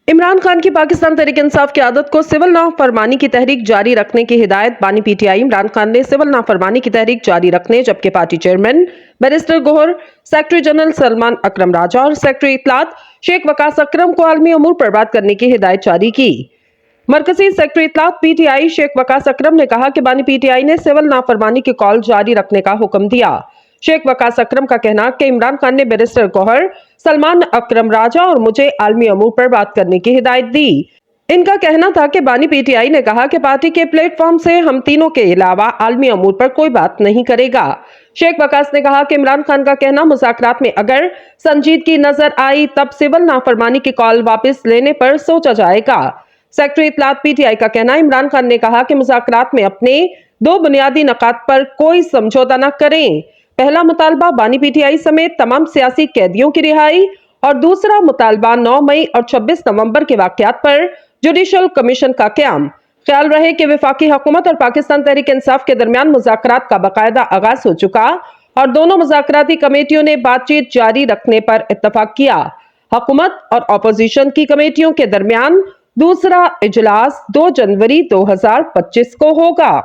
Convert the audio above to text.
عمران خان کی پاکستان تحریک انصاف کی عادت کو سول نافرمانی کی تحریک جاری رکھنے کی ہدایت بانی P T I Imran Khan نے سول نافرمانی کی تحریک جاری رکھنے جبکہ پارٹی چیئرمین بیرسٹر گوہر، سیکرٹری جنرل سلمان اکرم راجہ اور سیکرٹری اطلاعات شیخ وقاص اکرم کو عالمی امور پر بات کرنے کی ہدایت جاری کی۔ مرکزی سیکرٹری اطلاعات پی ٹی آئی شیخ وقاص اکرم نے کہا کہ بانی پی ٹی آئی نے سول نافرمانی کی کال جاری رکھنے کا حکم دیا۔ شیخ وقاص اکرم کا کہنا کہ عمران خان نے بیرسٹر گوہر، سلمان اکرم راجہ اور مجھے عالمی امور پر بات کرنے کی ہدایت دی۔ ان کا کہنا تھا کہ بانی پی ٹی آئی نے کہا کہ پارٹی کے پلیٹ فارم سے ہم تینوں کے علاوہ عالمی امور پر کوئی بات نہیں کرے گا۔ شیخ وقاص نے کہا کہ عمران خان کا کہنا مذاکرات میں اگر سنجیدگی نظر آئی تب سول نافرمانی کی کال واپس لینے پر سوچا جائے گا۔ سیکرٹری اطلاعات پی ٹی آئی کا کہنا عمران خان نے کہا کہ مذاکرات میں اپنے دو بنیادی نکات پر کوئی سمجھوتہ نہ کریں۔ پہلا مطالبہ بانی پی ٹی آئی سمیت تمام سیاسی قیدیوں کی رہائی اور دوسرا مطالبہ 9 مئی اور 26 نومبر کے واقعات پر جوڈیشل کمیشن کا قیام۔ خیال رہے کہ وفاقی حکومت اور پاکستان تحریک انصاف کے درمیان مذاکرات کا باقاعدہ آغاز ہو چکا اور دونوں مذاکراتی کمیٹیوں نے بات چیت جاری رکھنے پر اتفاق کیا۔ حکومت اور اپوزیشن کی کمیٹیوں کے درمیان دوسرا اجلاس 2 جنوری 2025 کو ہوگا۔